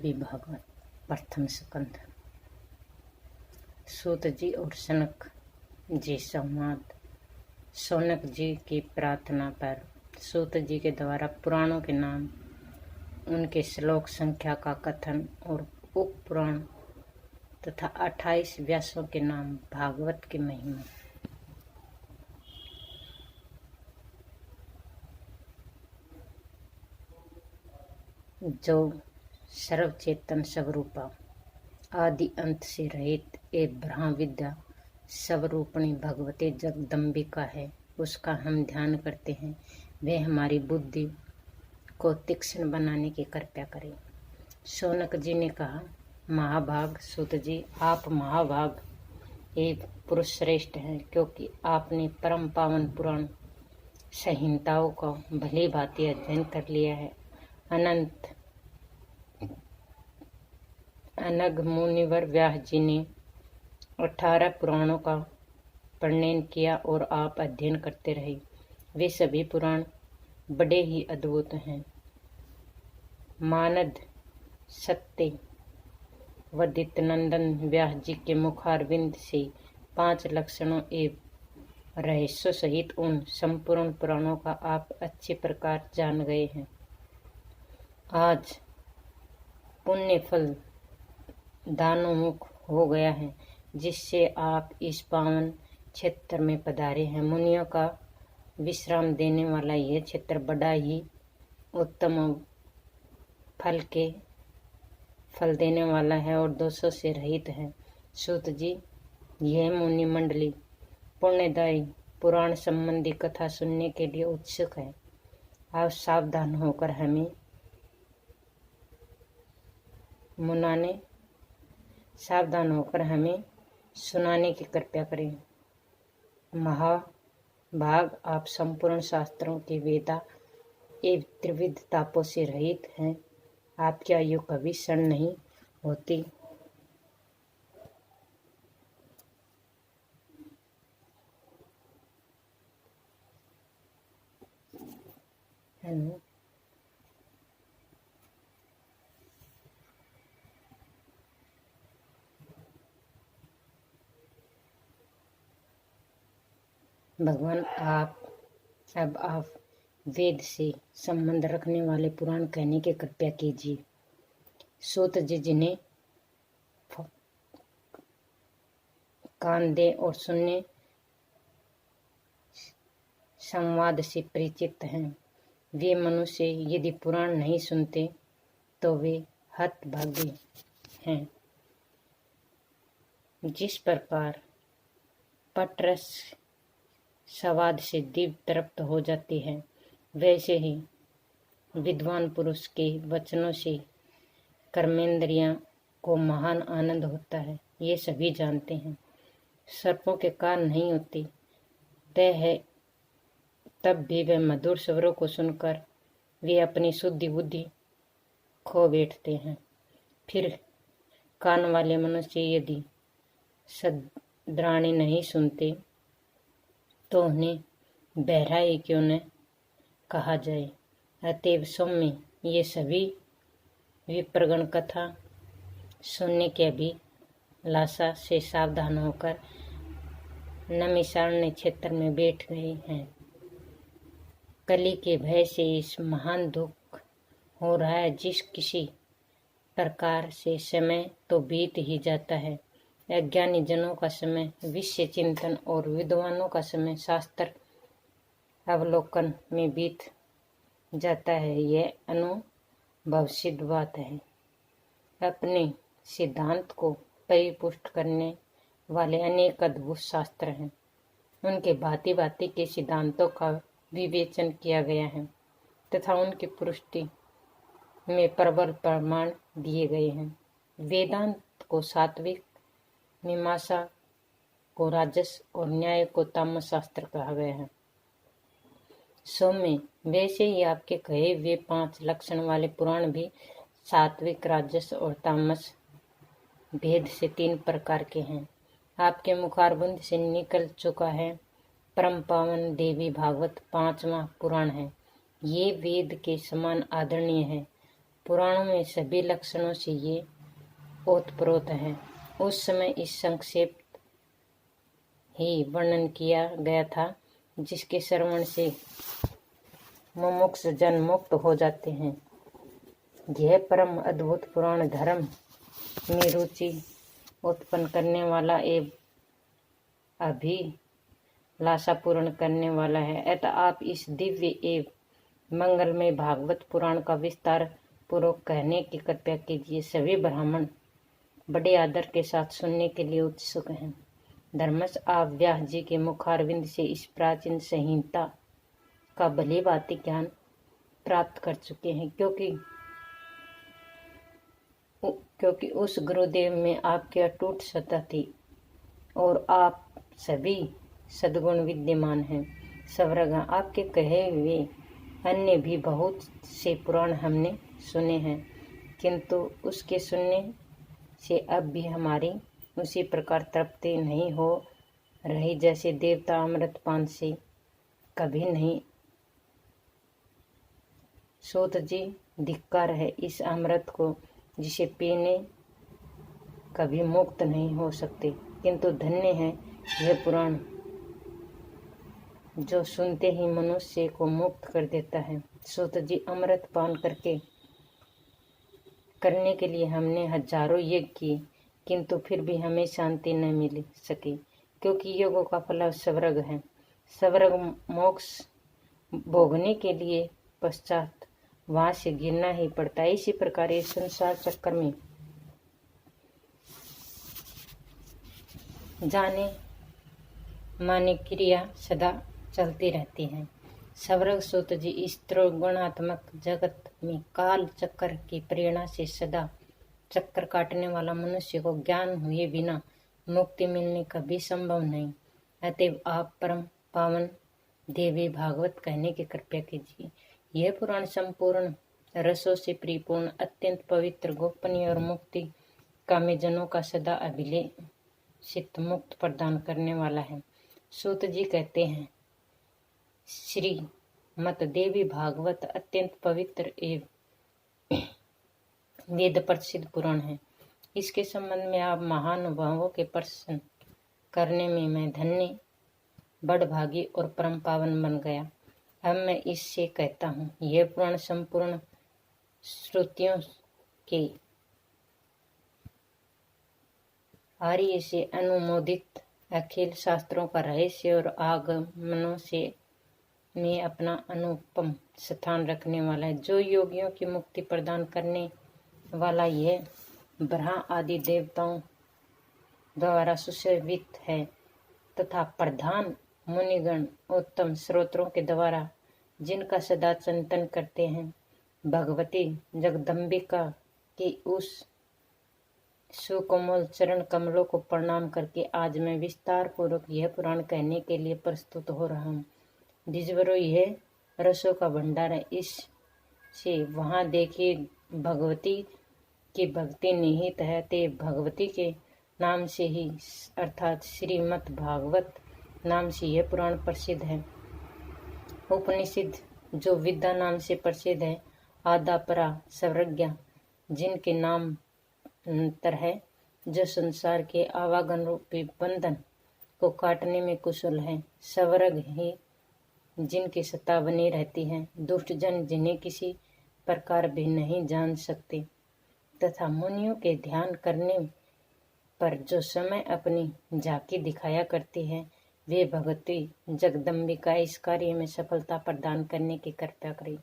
देवी भागवत प्रथम स्कंध। सूत जी और सनक जी संवाद। सौनक जी की प्रार्थना पर सूत जी के द्वारा पुराणों के नाम, उनके श्लोक संख्या का कथन और उप पुराण तथा 28 व्यासों के नाम, भागवत की महिमा। जो सर्वचेतन स्वरूपा, आदि अंत से रहित एक ब्रह्म विद्या स्वरूपणी भगवती जगदम्बिका है, उसका हम ध्यान करते हैं। वे हमारी बुद्धि को तीक्ष्ण बनाने की कृपा करें। सौनक जी ने कहा, महाभाग सूत जी, आप महाभाग एक पुरुष श्रेष्ठ हैं, क्योंकि आपने परम पावन पुराण संहिताओं का भली भांति अध्ययन कर लिया है। अनग मुनिवर व्यास जी ने 18 पुराणों का वर्णन किया और आप अध्ययन करते रहे। वे सभी पुराण बड़े ही अद्भुत हैं। मानद सत्य वदित नंदन व्यास जी के मुखारविंद से 5 लक्षणों एवं रहस्यों सहित उन संपूर्ण पुराणों का आप अच्छे प्रकार जान गए हैं। आज पुण्य फल दानोन्मुख हो गया है, जिससे आप इस पावन क्षेत्र में पधारे हैं। मुनियों का विश्राम देने वाला यह क्षेत्र बड़ा ही उत्तम फल देने वाला है और दोषों से रहित है। सूत जी, यह मुनि मंडली पुण्यदायी पुराण संबंधी कथा सुनने के लिए उत्सुक है। आप सावधान होकर हमें सुनाने की कृपा करें। महाभाग, आप संपूर्ण शास्त्रों के वेदा एवं त्रिविध तापों से रहित हैं। आपकी आयु कभी क्षीण नहीं होती। भगवान, अब आप वेद से संबंध रखने वाले पुराण कहने की कृपा कीजिए। सूत जी, जिन्हें कान दे और सुनने संवाद से परिचित हैं, वे मनुष्य यदि पुराण नहीं सुनते तो वे हतभागी हैं। जिस प्रकार पटरस स्वाद से दिव्य तृप्त हो जाती है, वैसे ही विद्वान पुरुष के वचनों से कर्मेंद्रियां को महान आनंद होता है। ये सभी जानते हैं। सर्पों के कान नहीं होते, तय है, तब भी वे मधुर स्वरों को सुनकर वे अपनी शुद्धि बुद्धि खो बैठते हैं। फिर कान वाले मनुष्य यदि सद्वाणी नहीं सुनते तो उन्हें बहरा ही क्यों न कहा जाए। अतएव सौम्य, ये सभी विप्रगण कथा सुनने के अभिलाषा से सावधान होकर नैमिषारण्य क्षेत्र में बैठ गए हैं। कली के भय से इस महान दुख हो रहा है। जिस किसी प्रकार से समय तो बीत ही जाता है। अज्ञानी जनों का समय विषय चिंतन और विद्वानों का समय शास्त्र अवलोकन में बीत जाता है। यह अनुभव सिद्ध बात है। अपने सिद्धांत को परिपुष्ट करने वाले अनेक अद्भुत शास्त्र हैं। उनके भांति भांति के सिद्धांतों का विवेचन किया गया है तथा उनकी पुष्टि में प्रबल प्रमाण दिए गए हैं। वेदांत को सात्विक, मीमांसा को राजस और न्याय को तामस शास्त्र कहा गया है। सौम्य, वैसे ही आपके कहे वे 5 लक्षण वाले पुराण भी सात्विक, राजस और तामस भेद से 3 प्रकार के हैं। आपके मुखारबुंद से निकल चुका है परम पावन देवी भागवत 5वां पुराण है। ये वेद के समान आदरणीय है। पुराणों में सभी लक्षणों से ये ओतप्रोत है। उस समय इस संक्षेप ही वर्णन किया गया था, जिसके श्रवण से मुमुक्ष जन मुक्त हो जाते हैं। यह परम अद्भुत पुराण धर्म में रुचि उत्पन्न करने वाला एवं अभिलाषा पूर्ण करने वाला है। अतः आप इस दिव्य एवं मंगलमय भागवत पुराण का विस्तार पूर्वक कहने की कृपया कीजिए। सभी ब्राह्मण बड़े आदर के साथ सुनने के लिए उत्सुक हैं। धर्मश आप व्यास जी के मुखारविंद से इस प्राचीन संहिता का भली भांति ज्ञान प्राप्त कर चुके हैं, क्योंकि उस गुरुदेव में आपकी अटूट श्रद्धा थी और आप सभी सद्गुण विद्यमान हैं। सवरग आपके कहे हुए अन्य भी बहुत से पुराण हमने सुने हैं, किंतु उसके सुनने से अब भी हमारी उसी प्रकार तृप्ति नहीं हो रही जैसे देवता अमृतपान से कभी नहीं। सूत जी, धिक्कार है इस अमृत को जिसे पीने कभी मुक्त नहीं हो सकते, किंतु धन्य है यह पुराण जो सुनते ही मनुष्य को मुक्त कर देता है। सूत जी, अमृत पान करने के लिए हमने हजारों यज्ञ किए, किंतु फिर भी हमें शांति न मिल सकी, क्योंकि योगों का फल सवरग है। सवरग मोक्ष भोगने के लिए पश्चात वहां से गिरना ही पड़ता है। इसी प्रकार इस संसार चक्कर में जाने माने क्रिया सदा चलती रहती है। सवरग सूत जी, इस त्रिगुणात्मक जगत में काल चक्र की प्रेरणा से सदा चक्कर काटने वाला मनुष्य को ज्ञान हुए बिना मुक्ति मिलने कभी संभव नहीं। अतएव आप परम पावन देवी भागवत कहने की कृपया कीजिए। यह पुराण संपूर्ण रसों से परिपूर्ण, अत्यंत पवित्र, गोपनीय और मुक्ति कामी जनों का सदा अभिलेषित मुक्त प्रदान करने वाला है। सूत जी कहते हैं, श्री मत देवी भागवत अत्यंत पवित्र एवं वेद प्रसिद्ध पुराण है। इसके संबंध में आप महानुभावों के प्रश्न करने में मैं धन्य, बड़भागी और परम पावन बन गया। अब मैं इससे कहता हूँ, यह पुराण संपूर्ण श्रुतियों के आर्य से अनुमोदित अखिल शास्त्रों का रहस्य और आगमनों से में अपना अनुपम स्थान रखने वाला है। जो योगियों की मुक्ति प्रदान करने वाला यह ब्रह्मा आदि देवताओं द्वारा सुशोभित है तथा प्रधान मुनिगण उत्तम स्रोत्रों के द्वारा जिनका सदा चिंतन करते हैं, भगवती जगदम्बिका की उस सुकोमल चरण कमलों को प्रणाम करके आज मैं विस्तार पूर्वक यह पुराण कहने के लिए प्रस्तुत हो रहा हूँ। द्विजवरों, यह रसों का भंडार है। इससे वहाँ देखिए भगवती की भक्ति निहित है। ते भगवती के नाम से ही अर्थात श्रीमद् भागवत नाम से यह पुराण प्रसिद्ध है। उपनिषद जो विद्या नाम से प्रसिद्ध है, आदापरा सर्वज्ञा जिनके नाम अंतर है, जो संसार के आवागन रूपी बंधन को काटने में कुशल है, सवरग ही जिनकी सत्ता बनी रहती है, दुष्ट जन जिन्हें किसी प्रकार भी नहीं जान सकते, तथा मुनियों के ध्यान करने पर जो समय अपनी झांकी दिखाया करती है, वे भगवती जगदम्बिका इस कार्य में सफलता प्रदान करने की कृपा करें।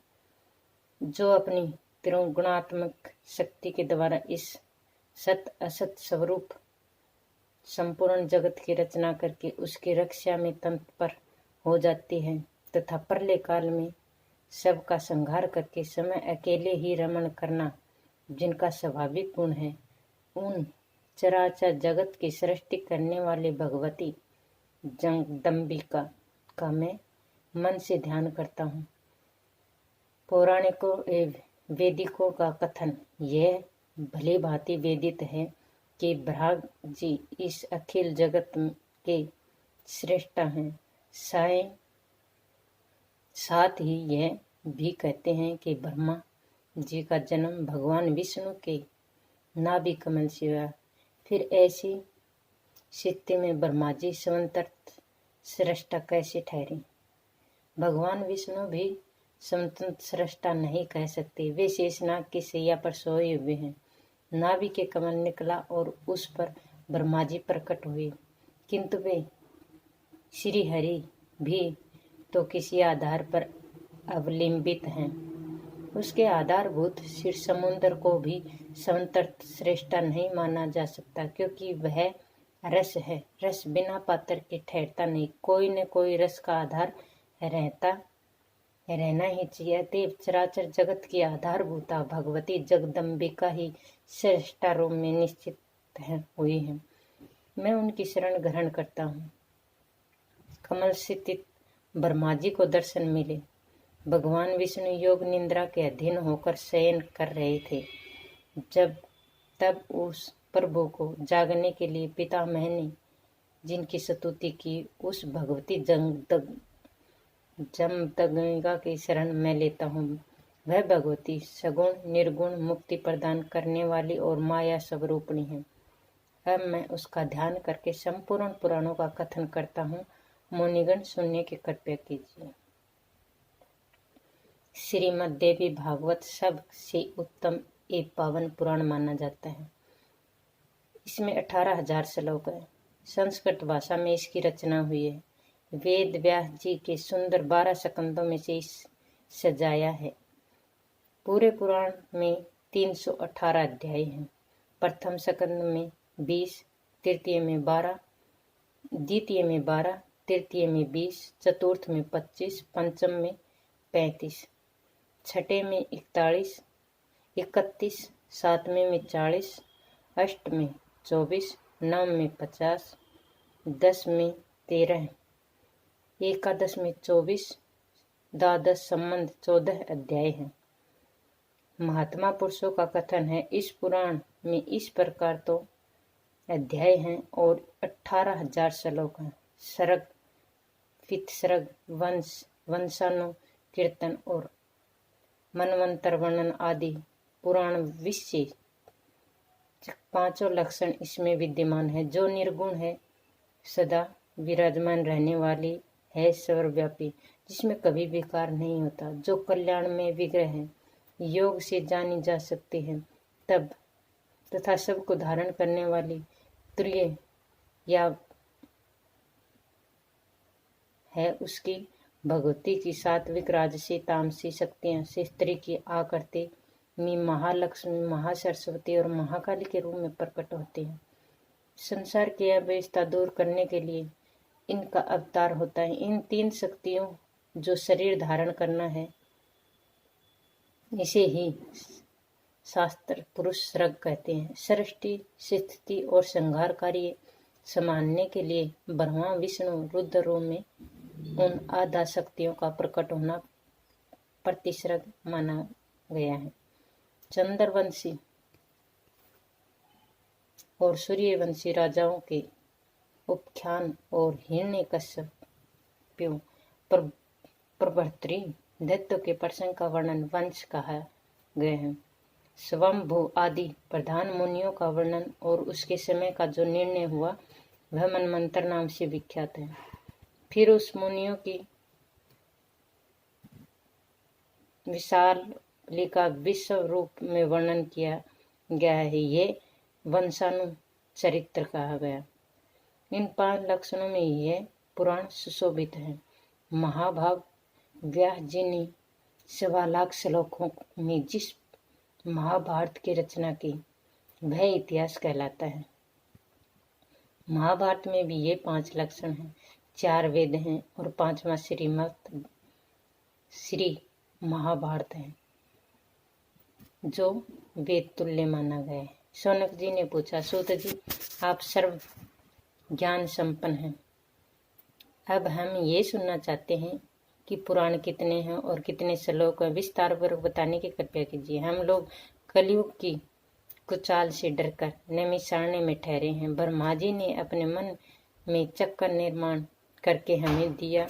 जो अपनी त्रिगुणात्मक शक्ति के द्वारा इस सत असत स्वरूप संपूर्ण जगत की रचना करके उसकी रक्षा में तत्पर हो जाती है तथा प्रलय काल में सबका संहार करके समय अकेले ही रमण करना जिनका स्वाभाविक गुण है, उन चराचर जगत की सृष्टि करने वाली भगवती जगदम्बिका का मैं मन से ध्यान करता हूँ। पौराणिकों एवं वेदिकों का कथन यह भली भांति वेदित है कि भ्राग जी इस अखिल जगत के श्रेष्ठ हैं। साथ ही यह भी कहते हैं कि ब्रह्मा जी का जन्म भगवान विष्णु के नाभि कमल से हुआ। फिर ऐसी स्थिति में ब्रह्मा जी स्वतंत्र सृष्टा कैसे ठहरे? भगवान विष्णु भी स्वतंत्र सृष्टा नहीं कह सकते। वे शेषनाग की सैया पर सोए हुए हैं। नाभि के कमल निकला और उस पर ब्रह्मा जी प्रकट हुए, किंतु वे श्री हरि भी तो किसी आधार पर अवलंबित हैं। उसके आधारभूत क्षीर समुद्र को भी स्वतंत्र श्रेष्ठा नहीं माना जा सकता, क्योंकि वह रस है। रस बिना पात्र के ठहरता नहीं। कोई न कोई रस का आधार रहना ही चाहिए। अतएव चराचर जगत की आधारभूता भगवती जगदम्बिका ही श्रेष्ठा रूप में निश्चित हुई है। मैं उनकी शरण ग्रहण करता हूँ। कमल स्थित ब्रह्मा जी को दर्शन मिले। भगवान विष्णु योग निद्रा के अधीन होकर शयन कर रहे थे। तब उस प्रभु को जागने के लिए पितामह ने जिनकी स्तुति की, उस भगवती जमदग्निका की शरण में लेता हूँ। वह भगवती सगुण निर्गुण मुक्ति प्रदान करने वाली और माया स्वरूपिणी है। अब मैं उसका ध्यान करके संपूर्ण पुराणों का कथन करता हूँ। मुनिगण सुनने की कृपा कीजिए। श्रीमद् देवी भागवत सबसे उत्तम एक पावन पुराण माना जाता है। इसमें 18,000 श्लोक है। संस्कृत भाषा में इसकी रचना हुई है। वेद व्यास जी के सुंदर 12 स्कंदों में से सजाया है। पूरे पुराण में 318 अध्याय हैं। प्रथम स्कंद में 20, तृतीय में 12, द्वितीय में 12, तृतीय में 20, चतुर्थ में 25, पंचम में 35, छठे में 41, 31, सातवें में 40, अष्ट में 24, नव में 50, 10 में 13, एकादश में 24, द्वादश संबंध 14 अध्याय हैं। महात्मा पुरुषों का कथन है। इस पुराण में इस प्रकार तो अध्याय हैं और 18,000 श्लोक हैं। सर्ग, पितसर्ग, वंशानु कीर्तन और मनवंतर वर्णन आदि पुराण विशेष 5 लक्षण इसमें विद्यमान है। जो निर्गुण है, सदा विराजमान रहने वाली है, सर्वव्यापी, जिसमें कभी विकार नहीं होता, जो कल्याण में विग्रह है, योग से जानी जा सकती है, तब तथा सबको धारण करने वाली तुल्य या है। उसकी भगवती की सात्विक राजसी तामसी शक्तियां से स्त्री की आकृति में महालक्ष्मी, महासरस्वती और महाकाली के रूप में प्रकट होती हैं। संसार की अव्यवस्था दूर करने के लिए इनका अवतार होता है। इन 3 शक्तियों जो शरीर धारण करना है, इसे ही शास्त्र पुरुष सर्ग कहते हैं। सृष्टि, स्थिति और संहार कार्य संभालने के लिए ब्रह्मा विष्णु रुद्र रूप में उन आधा शक्तियों का प्रकट होना प्रतिसर्ग माना गया है। चंद्रवंशी और सूर्यवंशी राजाओं के उपख्यान और हिरण्यकश्यप प्रभृति दैत्य के प्रसंग का वर्णन वंश कहा गया है। स्वयंभू आदि प्रधान मुनियों का वर्णन और उसके समय का जो निर्णय हुआ वह मनमंत्र नाम से विख्यात है। फिर उस मुनियों की विशालिका विश्व रूप में वर्णन किया गया है। ये वंशानु चरित्र कहा गया। इन 5 लक्षणों में यह पुराण सुशोभित है। महाभाग व्यास जी ने 1.25 लाख श्लोकों में जिस महाभारत की रचना की वह इतिहास कहलाता है। महाभारत में भी ये 5 लक्षण हैं, 4 वेद हैं और 5वां श्री महाभारत है, जो वेद तुल्य माना गया है। शौनक जी ने पूछा, सूत जी आप सर्व ज्ञान संपन्न हैं, अब हम ये सुनना चाहते हैं कि पुराण कितने हैं और कितने श्लोक हैं, विस्तार पूर्वक बताने की कृपया कीजिए। हम लोग कलयुग की कुचाल से डरकर नैमिषारण्य में ठहरे हैं। ब्रह्मा जी ने अपने मन में चक्र निर्माण करके हमें दिया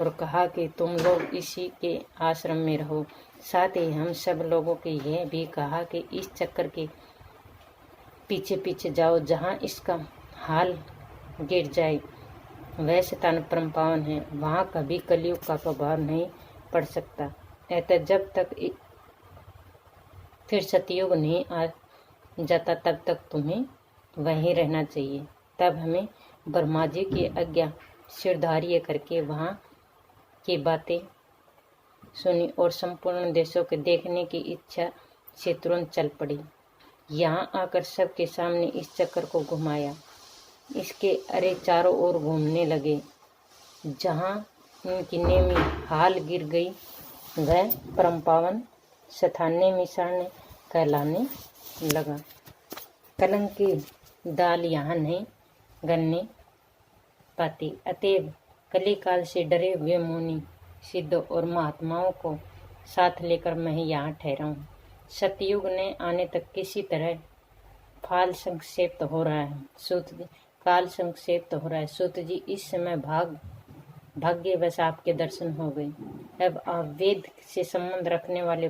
और कहा कि तुम लोग इसी के आश्रम में रहो। साथ ही हम सब लोगों को यह भी कहा कि इस चक्कर के पीछे पीछे जाओ, जहाँ इसका हाल गिर जाए वह शैतान परम पावन है, वहाँ कभी कलयुग का प्रभाव नहीं पड़ सकता। अतः जब तक फिर सतयुग नहीं आ जाता तब तक तुम्हें वहीं रहना चाहिए। तब हमें ब्रह्मा जी की आज्ञा सिरधार्य करके वहाँ की बातें सुनी और संपूर्ण देशों के देखने की इच्छा से तुरंत चल पड़ी। यहाँ आकर सबके सामने इस चक्कर को घुमाया। इसके अरे चारों ओर घूमने लगे। जहाँ इनकी नेमी हाल गिर गई वह परम पावन स्थाने मिसाने कहलाने लगा। कलंक की दाल यहाँ नहीं गलने पाती। अतएव कलिकाल से डरे हुए मुनि सिद्धों और महात्माओं को साथ लेकर मैं यहाँ ठहरा हूँ। सतयुग ने आने तक किसी तरह काल संक्षेप्त हो रहा है। सूत जी इस समय भाग्यवश आपके दर्शन हो गए। अब आप वेद से संबंध रखने वाले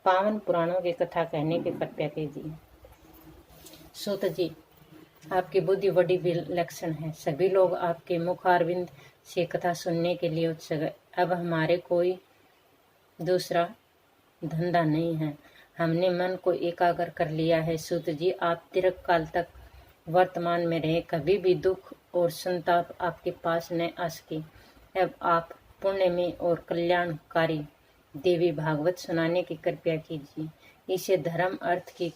पावन पुराणों की कथा कहने की कृपया कीजिए। सूत जी, आपकी बुद्धि बड़ी विलक्षण है। सभी लोग आपके मुखारविंद से कथा सुनने के लिए उत्सुक है। अब हमारे कोई दूसरा धंधा नहीं है। हमने मन को एकाग्र कर लिया है। सूत जी, आप दीर्घ काल तक वर्तमान में रहे, कभी भी दुख और संताप आपके पास न आ सके। अब आप पुण्य में और कल्याणकारी देवी भागवत सुनाने की कृपया कीजिए। इसे धर्म, अर्थ की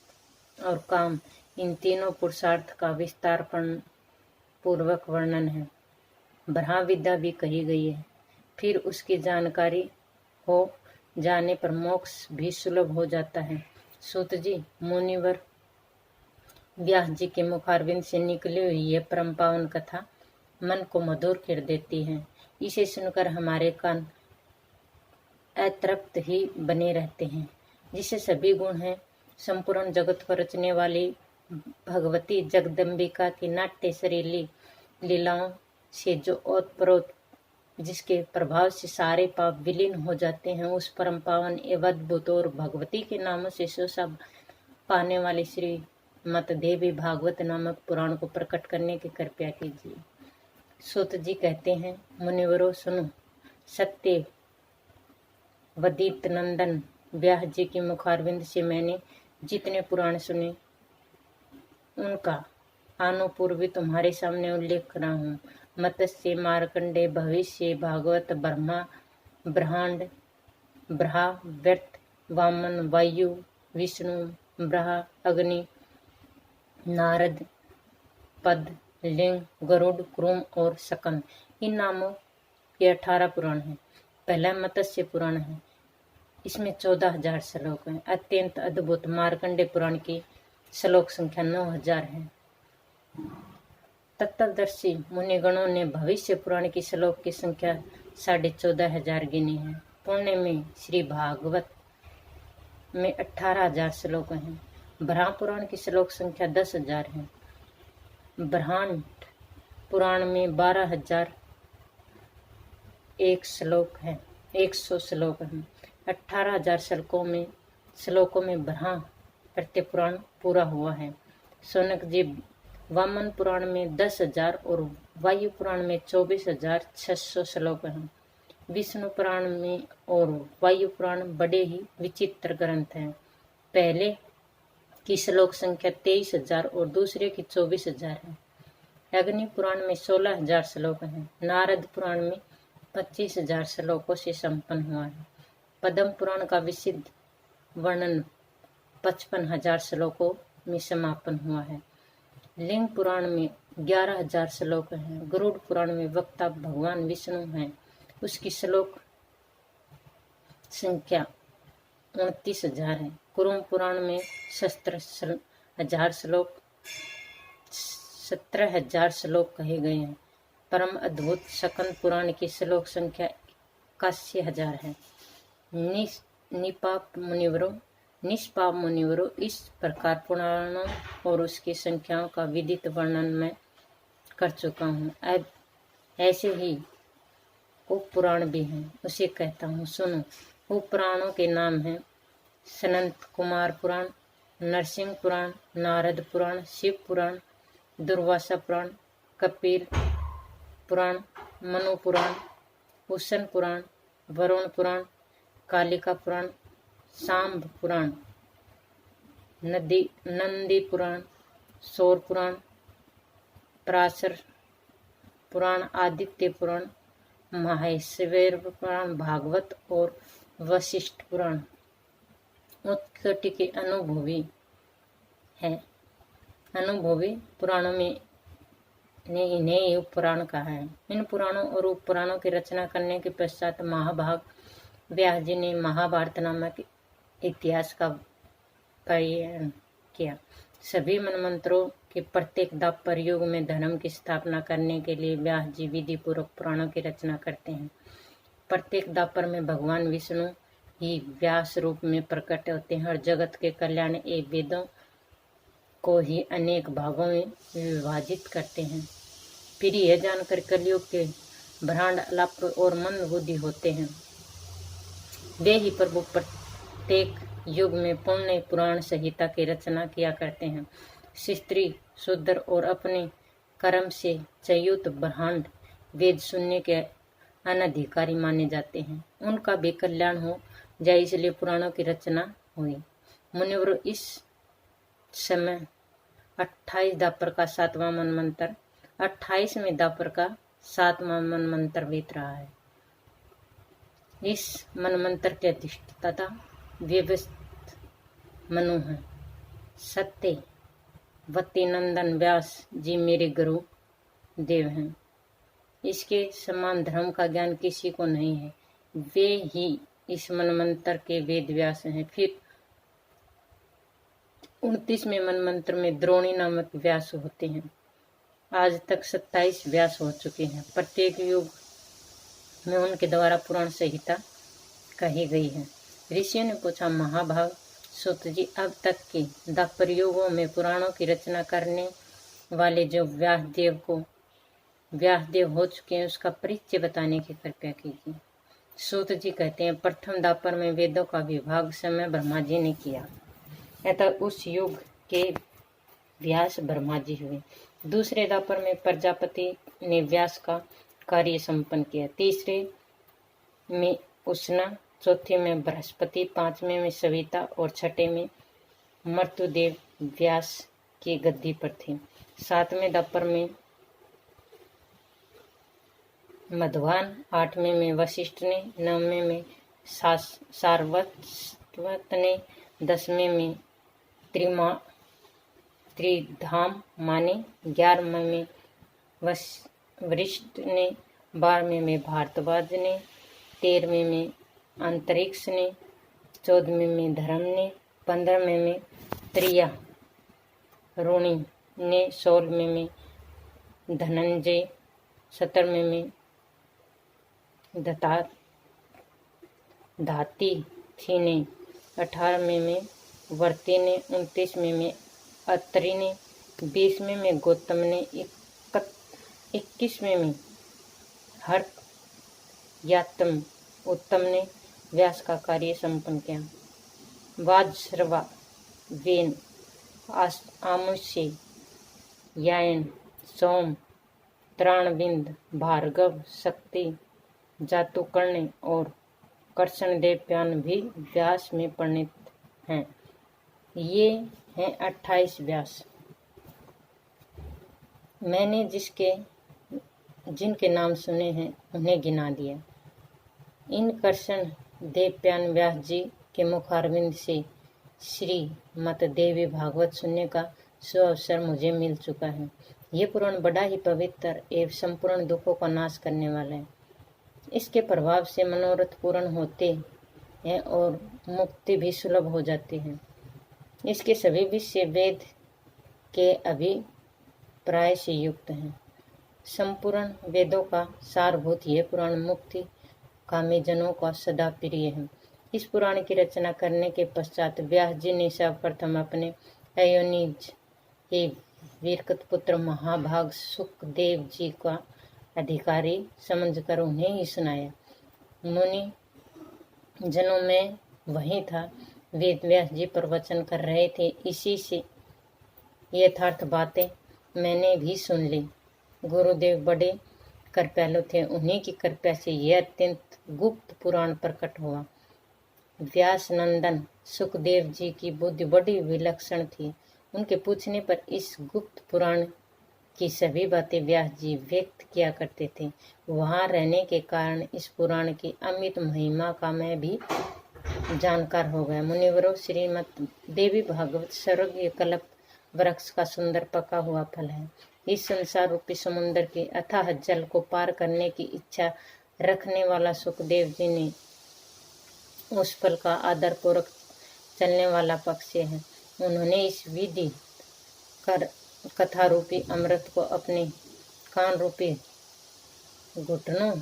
और काम, इन तीनों पुरुषार्थ का विस्तार पूर्वक वर्णन है। ब्रह्म विद्या भी कही गई है। फिर उसकी जानकारी हो जाने पर मोक्ष भी सुलभ हो जाता है। सूत जी, मुनिवर व्यास जी के मुखारविंद से निकली हुई यह परम पावन कथा मन को मधुर कर देती है। इसे सुनकर हमारे कान अतृप्त ही बने रहते हैं। जिसे सभी गुण हैं, संपूर्ण जगत को रचने वाली भगवती जगदम्बिका की नाट्य शरीली लीलाओं से जो ओतप्रोत, जिसके प्रभाव से सारे पाप विलीन हो जाते हैं, उस परम पावन एवं अद्भुत और भगवती के नामों से शोभा पाने वाली श्री मत देवी भागवत नामक पुराण को प्रकट करने की कृपया कीजिए। सूत जी कहते हैं, मुनिवरों सुनो। सत्य वदीत नंदन व्यास जी की मुखारविंद से मैंने जितने पुराण सुने उनका आनुपूर्वी तुम्हारे सामने उल्लेख कर रहा हूँ। मत्स्य, मार्कंडे, भविष्य, भागवत, ब्रह्मा, ब्रह्मांड, ब्रहा, व्यर्थ, वामन, वायु, विष्णु, ब्रहा, अग्नि, नारद, पद, लिंग, गरुड़, क्रूम और सकंद, इन नामों के 18 पुराण हैं। पहला मत्स्य पुराण है। इसमें 14,000 श्लोक हैं। अत्यंत अद्भुत मार्कंडे पुराण की श्लोक संख्या 9,000 है। तत्वदर्शी मुनिगणों ने भविष्य पुराण की श्लोक की संख्या 14,500 गिनी है। पुण्य में श्री भागवत में 18,000 श्लोक हैं। ब्रह्म पुराण की श्लोक संख्या 10,000 है। ब्रह्मांड पुराण में 12,001 श्लोक है। 100 श्लोक हैं। 18,000 श्लोकों में ब्रह्म प्रत्यय पुराण पूरा हुआ है। सोनक जी, वामन पुराण में 10,000 और वायु पुराण में 24,600 श्लोक हैं। विष्णु पुराण में और वायु पुराण बड़े ही विचित्र ग्रंथ हैं। पहले की श्लोक संख्या 23,000 और दूसरे की 24,000 है। अग्नि पुराण में 16,000 श्लोक हैं। नारद पुराण में 25,000 श्लोकों से संपन्न हुआ है। पद्म पुराण का विशुद्ध वर्णन 55,000 श्लोकों में समापन हुआ है। लिंग पुराण में 11,000 श्लोक हैं। गरुड़ पुराण में वक्ता भगवान विष्णु हैं। उसकी श्लोक संख्या 29,000 है। कुरुम पुराण में 17,000 श्लोक कहे गए हैं। परम अद्भुत सकंद पुराण की श्लोक संख्या 81,000 है। निष्पाप मुनिवरों, इस प्रकार पुराणों और उसकी संख्याओं का विदित वर्णन मैं कर चुका हूँ। अब ऐसे ही उपपुराण भी हैं, उसे कहता हूँ सुनो। उपपुराणों के नाम हैं सनंत कुमार पुराण, नरसिंह पुराण, नारद पुराण, शिव पुराण, दुर्वासा पुराण, कपिल पुराण, मनु पुराण, उसन पुराण, वरुण पुराण, कालिका पुराण, सांब पुराण, नंदी पुराण, सौर पुराण, पराशर पुराण, आदित्य पुराण, माहेश्वर पुराण, भागवत और वशिष्ठ पुराण उत्कट के अनुभवी है। अनुभवी पुराणों में ने इन्हें युग पुराण कहा है। इन पुराणों और उपपुराणों की रचना करने के पश्चात महाभाग व्यास जी ने महाभारत नामक इतिहास का परिण किया। सभी मनमंत्रों के प्रत्येक दापर युग में धर्म की स्थापना करने के लिए व्यास जी विधि पूर्वक पुराणों की रचना करते हैं। प्रत्येक दापर में भगवान विष्णु ही व्यास रूप में प्रकट होते हैं और जगत के कल्याण एवं वेदों को ही अनेक भागों में विभाजित करते हैं। फिर यह जानकर कलयुग के भ्रांड अल्प और मंद बुद्धि होते हैं, वे ही प्रभु प्रत्येक युग में पुण्य पुराण संहिता की रचना किया करते हैं। स्त्री शूद्र और अपने कर्म से चयुत ब्रह्मांड वेद सुनने के अनधिकारी माने जाते हैं। उनका भी कल्याण हो जाए इसलिए पुराणों की रचना हुई। मुनिवर इस समय 28 दापर का 7वां मनमंत्र 28वें दापर का 7वां मनमंत्र बीत रहा है। इस मनमंत्र के अधिष्ठाता व्यवस्थित मनु है। सत्य वती नंदन व्यास जी मेरे गुरु देव हैं। इसके समान धर्म का ज्ञान किसी को नहीं है। वे ही इस मनमंत्र के वेद व्यास हैं। फिर 29वें मनमंत्र में द्रोणी नामक व्यास होते हैं। आज तक 27 व्यास हो चुके हैं। प्रत्येक युग में उनके द्वारा पुराण संहिता कही गई है। ऋषियों ने पूछा, महाभाग सूत जी, अब तक के दापर युगों में पुराणों की रचना करने वाले जो व्यासदेव हो चुके हैं उसका परिचय बताने की कृपया कीजिए। सूत जी कहते हैं, प्रथम दापर में वेदों का विभाग समय ब्रह्मा जी ने किया, अतः उस युग के व्यास ब्रह्मा जी हुए। दूसरे दापर में प्रजापति ने व्यास का कार्य संपन्न किया। तीसरे में उष्णा, चौथे में बृहस्पति, पांचवें में सविता और छठे में मर्त्युदेव व्यास की गद्दी पर थे। सातवें दापर में मधवान, आठवें में वशिष्ठ ने, नौवें में सारस्वत ने, 10वें में त्रिधाम माने, 11वें में वशिष्ठ ने, 12वें में भारद्वाज ने, 13वें में अंतरिक्ष ने, 14वें में धर्म ने, 15वें में त्रियारुणी ने, 16वें में धनंजय, 17वें में धाती थी ने, 18वें में वर्ती ने, 29वें में अत्रि ने, 20वें में गौतम ने, 21वें में हर्यात्म उत्तम ने व्यास का कार्य संपन्न किया। वाजश्रवा, वेन, आमुष्य, यायन, सोम, त्राणबिंद, भार्गव, शक्ति, जातुकर्ण और कर्षणदेवयान भी व्यास में परिणत हैं। ये हैं 28 व्यास। मैंने जिनके नाम सुने हैं उन्हें गिना दिया। इन कर्षण देवयान व्यास जी के मुखारविंद से श्रीमद् देवी भागवत सुनने का सुअवसर मुझे मिल चुका है। ये पुराण बड़ा ही पवित्र एवं संपूर्ण दुखों का नाश करने वाला है। इसके प्रभाव से मनोरथ पूर्ण होते हैं और मुक्ति भी सुलभ हो जाती है। इसके सभी विषय वेद के अभिप्राय से युक्त हैं। संपूर्ण वेदों का सारभूत यह पुराण मुक्ति कामी जनों का सदा प्रिय है। इस पुराण की रचना करने के पश्चात व्यास जी ने सर्वप्रथम अपने अयोनिज वीरकत पुत्र महाभाग सुखदेव जी का अधिकारी समझकर उन्हें ही सुनाया। मुनि जनों में वही था। वेद व्यास जी प्रवचन कर रहे थे, इसी से यथार्थ बातें मैंने भी सुन ली। गुरुदेव बड़े कृपालु थे, उन्हीं की कृपा से यह अत्यंत गुप्त पुराण प्रकट हुआ। व्यास नंदन सुखदेव जी की बुद्धि बड़ी विलक्षण थी। उनके पूछने पर इस गुप्त पुराण की सभी बातें व्यास जी व्यक्त किया करते थे। वहां रहने के कारण इस पुराण की अमित महिमा का मैं भी जानकार हो गया। मुनिवरों, श्रीमद् देवी भागवत सर्वज्ञ कल्प वृक्ष का सुंदर पका हुआ फल है। इस संसार रूपी समुद्र के अथाह जल को पार करने की इच्छा रखने वाला सुखदेव जी ने उस फल का आदर पूर्वक चलने वाला पक्षी है। उन्होंने इस विधि कर कथा रूपी अमृत को अपने कान रूपी घुटनों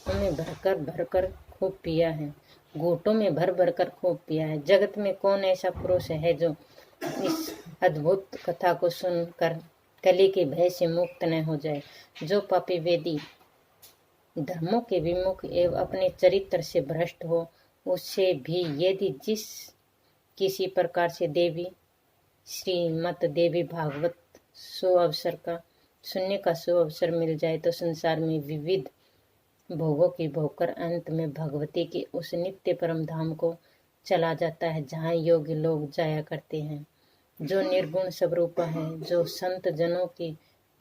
में भरकर खूब पिया है। घूंटों में भर कर खूब पिया है। जगत में कौन ऐसा पुरुष है जो इस अद्भुत कथा को सुनकर कली के भय से मुक्त न हो जाए। जो पापी वेदी धर्मों के विमुख एवं अपने चरित्र से भ्रष्ट हो, उससे भी यदि जिस किसी प्रकार से देवी श्रीमद् देवी भागवत सुअवसर का सुनने का सुअवसर मिल जाए तो संसार में विविध भोगों की भोगकर अंत में भगवती के उस नित्य परम धाम को चला जाता है जहाँ योग्य लोग जाया करते हैं, जो निर्गुण स्वरूप है, जो संत जनों की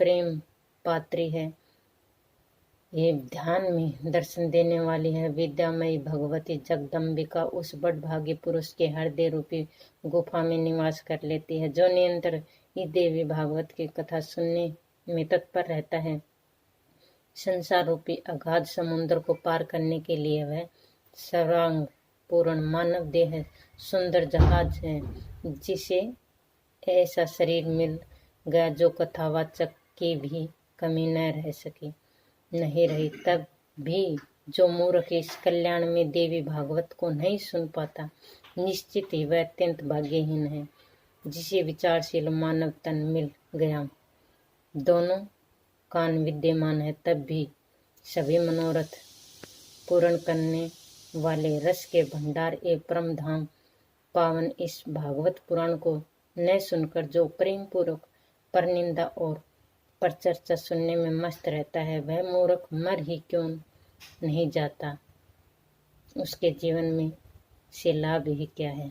प्रेम पात्री है। ये ध्यान में दर्शन देने वाली है विद्यामयी भगवती जगदम्बिका उस बड़भागी पुरुष के हृदय रूपी गुफा में निवास कर लेती है, जो निरंतर इस देवी भागवत की कथा सुनने में तत्पर रहता है। संसार रूपी अगाध समुद्र को पार करने के लिए वह सर्वांग पूर्ण मानव देह सुंदर जहाज है, जिसे ऐसा शरीर मिल गया जो कथावाचक की भी कमी न रह सकी नहीं रही। तब भी जो मूर्ख इस कल्याण में देवी भागवत को नहीं सुन पाता, निश्चित ही वह अत्यंत भाग्यहीन है। जिसे विचारशील मानव तन मिल गया, दोनों कान विद्यमान है, तब भी सभी मनोरथ पूर्ण करने वाले रस के भंडार एवं परम धाम पावन इस भागवत पुराण को न सुनकर जो प्रेम पूर्वक परनिंदा और परचर्चा सुनने में मस्त रहता है, वह मूर्ख मर ही क्यों नहीं जाता, उसके जीवन में से लाभ ही क्या है।